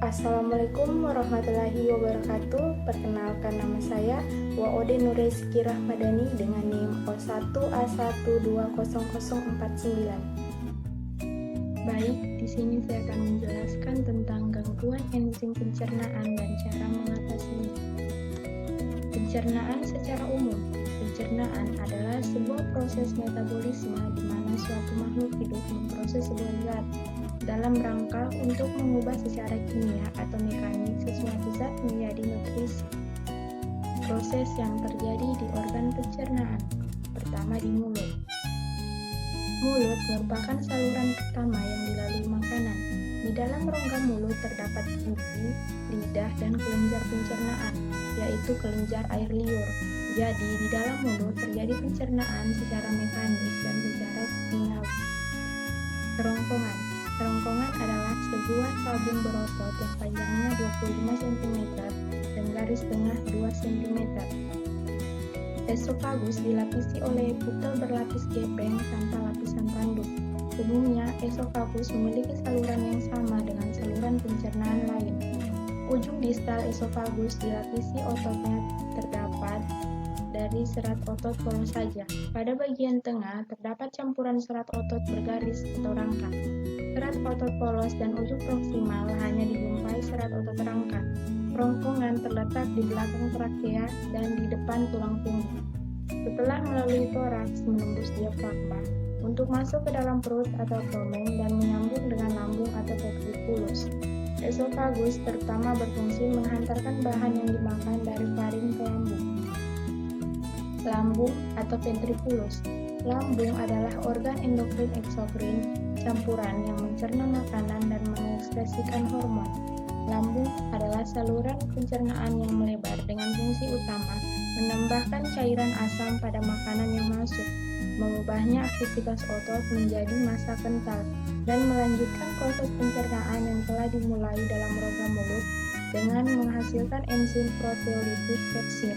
Assalamualaikum warahmatullahi wabarakatuh. Perkenalkan, nama saya Waode Nurizki Rahmadani dengan NIM O1A1200049. Baik, di sini saya akan menjelaskan tentang gangguan enzim pencernaan dan cara mengatasinya. Pencernaan secara umum. Pencernaan adalah sebuah proses metabolisme di mana suatu makhluk hidup memproses sebuah zat dalam rangka untuk mengubah secara kimia atau mekanik sesuatu zat menjadi nutrisi. Proses yang terjadi di organ pencernaan. Pertama, di mulut. Mulut merupakan saluran pertama yang dilalui makanan. Di dalam rongga mulut terdapat gigi, lidah, dan kelenjar pencernaan, yaitu kelenjar air liur. Jadi, di dalam mulut terjadi pencernaan secara mekanis dan secara kimiawi. Kerongkongan. Kerongkongan adalah sebuah tabung berotot yang panjangnya 25 cm dan garis tengah 2 cm. Esofagus dilapisi oleh butel berlapis gepeng tanpa lapisan tanduk. Umumnya, esofagus memiliki saluran yang sama dengan saluran pencernaan lain. Ujung distal esofagus dilapisi ototnya terdapat dari serat otot polos saja. Pada bagian tengah terdapat campuran serat otot bergaris atau rangka. Serat otot polos dan ujung proksimal hanya dijumpai serat otot rangka. Kerongkongan terletak di belakang trakea dan di depan tulang punggung. Setelah melalui toraks menembus diafragma untuk masuk ke dalam perut atau abdomen dan menyambung dengan lambung atau ventriculus. Esofagus terutama berfungsi menghantarkan bahan yang dimakan dari faring ke lambung. Lambung atau ventriculus. Lambung adalah organ endokrin eksokrin campuran yang mencerna makanan dan mengekspresikan hormon. Lambung adalah saluran pencernaan yang melebar dengan fungsi utama menambahkan cairan asam pada makanan yang masuk, mengubahnya aktivitas otot menjadi massa kental, dan melanjutkan proses pencernaan yang telah dimulai dalam rongga mulut dengan menghasilkan enzim proteolitik pepsid.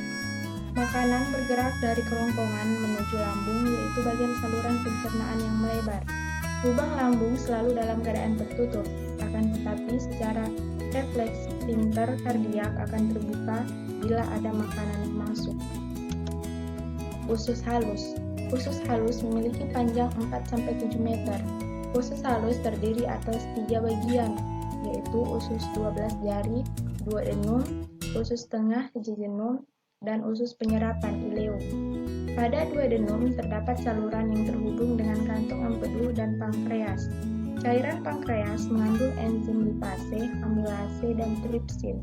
Makanan bergerak dari kerongkongan menuju lambung, yaitu bagian saluran pencernaan yang melebar. Lubang lambung selalu dalam keadaan tertutup, akan tetapi secara refleks sphinkter kardiak akan terbuka bila ada makanan yang masuk. Usus halus. Usus halus memiliki panjang 4-7 meter. Usus halus terdiri atas 3 bagian, yaitu usus 12 jari, duodenum, usus tengah jejunum, dan usus penyerapan ileum. Pada duodenum terdapat saluran yang terhubung dengan kantong empedu dan pankreas. Cairan pankreas mengandung enzim lipase, amilase, dan tripsin.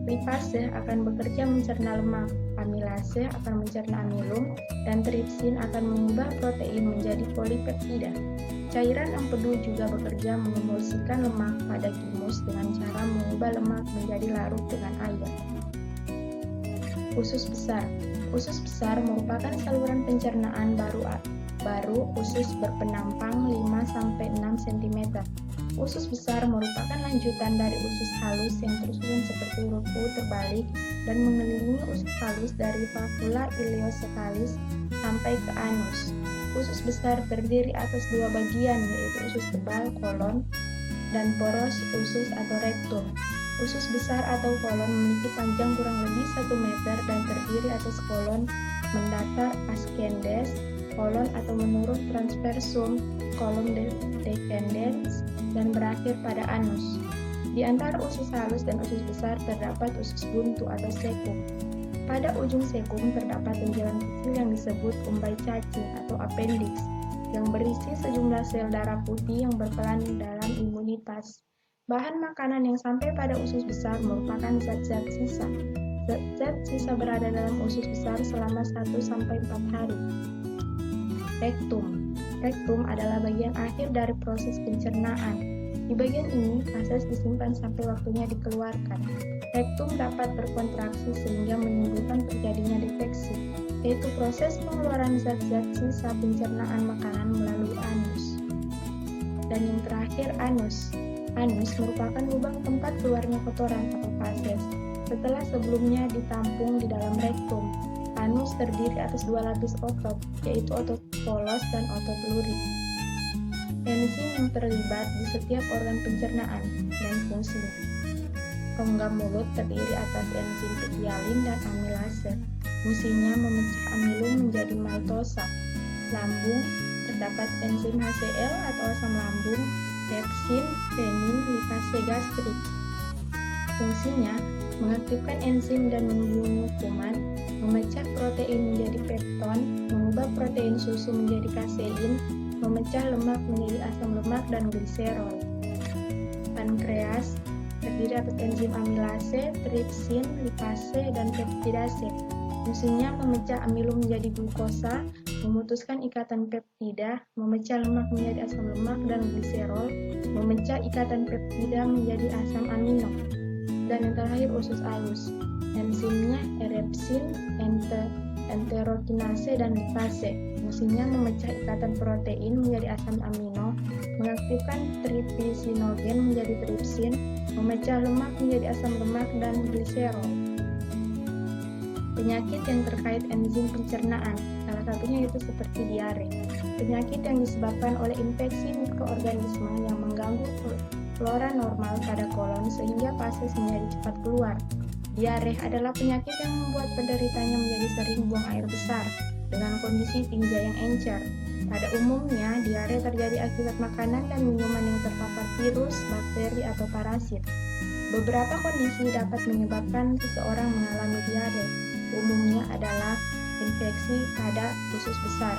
Lipase akan bekerja mencerna lemak, amilase akan mencerna amilum, dan tripsin akan mengubah protein menjadi polipeptida. Cairan empedu juga bekerja mengemulsikan lemak pada thymus dengan cara mengubah lemak menjadi larut dengan air. Usus besar. Usus besar merupakan saluran pencernaan baru usus berpenampang 5-6 cm. Usus besar merupakan lanjutan dari usus halus yang tersusun seperti huruf U terbalik dan mengelilingi usus halus dari vacula ileocecalis sampai ke anus. Usus besar terdiri atas 2 bagian, yaitu usus tebal kolon dan poros usus atau rektum. Usus besar atau kolon memiliki panjang kurang lebih 1 meter dan terdiri atas kolon mendatar ascendens, kolon atau menurun transversum, kolon decandens, dan berakhir pada anus. Di antara usus halus dan usus besar terdapat usus buntu atau sekum. Pada ujung sekum terdapat benjolan kecil yang disebut umbai cacing atau appendix yang berisi sejumlah sel darah putih yang berperan dalam imunitas. Bahan makanan yang sampai pada usus besar merupakan zat-zat sisa. Zat-zat sisa berada dalam usus besar selama 1-4 hari. Rektum. Rektum adalah bagian akhir dari proses pencernaan. Di bagian ini, feses disimpan sampai waktunya dikeluarkan. Rektum dapat berkontraksi sehingga menimbulkan terjadinya defeksi, yaitu proses pengeluaran zat-zat sisa pencernaan makanan melalui anus. Dan yang terakhir, anus. Anus merupakan lubang tempat keluarnya kotoran atau feses. Setelah sebelumnya ditampung di dalam rektum, anus terdiri atas 2 lapis otot, yaitu otot polos dan otot lurik. Enzim yang terlibat di setiap organ pencernaan dan fungsinya. Rongga mulut terdiri atas enzim hialin dan amilase. Fungsinya memecah amilum menjadi maltosa. Lambung terdapat enzim HCl atau asam lambung, pepsin, renin, lipase gastrik. Fungsinya mengaktifkan enzim dan membunuh kuman, memecah protein menjadi pepton, mengubah protein susu menjadi kasein, memecah lemak menjadi asam lemak dan gliserol. Pankreas terdiri atas enzim amilase, tripsin, lipase, dan peptidase. Fungsinya memecah amilum menjadi glukosa, memutuskan ikatan peptida, memecah lemak menjadi asam lemak dan gliserol, memecah ikatan peptida menjadi asam amino. Dan yang terakhir usus alus. Enzimnya erepsin, enterokinase, dan lipase. Fungsinya memecah ikatan protein menjadi asam amino, mengaktifkan trypsinogen menjadi tripsin, memecah lemak menjadi asam lemak dan gliserol. Penyakit yang terkait enzim pencernaan, salah satunya yaitu seperti diare. Penyakit yang disebabkan oleh infeksi mikroorganisme yang mengganggu flora normal pada kolon sehingga fases menjadi cepat keluar. Diare adalah penyakit yang membuat penderitanya menjadi sering buang air besar dengan kondisi tinja yang encer. Pada umumnya, diare terjadi akibat makanan dan minuman yang terpapar virus, bakteri, atau parasit. Beberapa kondisi dapat menyebabkan seseorang mengalami diare. Umumnya adalah infeksi pada usus besar.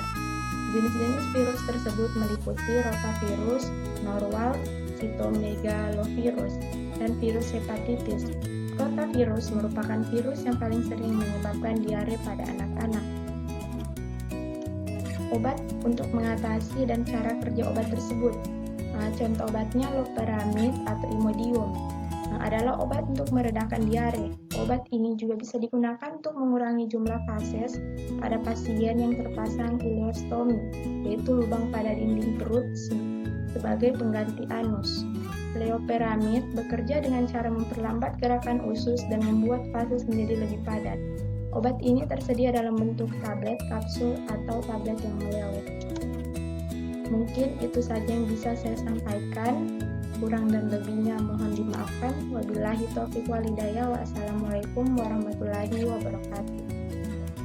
Jenis-jenis virus tersebut meliputi rotavirus, norwalk, cytomegalovirus, dan virus hepatitis. Rotavirus merupakan virus yang paling sering menyebabkan diare pada anak-anak. Obat untuk mengatasi dan cara kerja obat tersebut. Contoh obatnya loperamid atau Imodium. Adalah obat untuk meredakan diare. Obat ini juga bisa digunakan untuk mengurangi jumlah fases pada pasien yang terpasang ileostomi, yaitu lubang pada dinding perut sebagai pengganti anus. Loperamid bekerja dengan cara memperlambat gerakan usus dan membuat fases menjadi lebih padat. Obat ini tersedia dalam bentuk tablet, kapsul, atau tablet yang meleleh. Mungkin itu saja yang bisa saya sampaikan. Kurang dan lebihnya mohon dimaafkan. Wabillahi taufiq wal hidayah. Wassalamualaikum warahmatullahi wabarakatuh.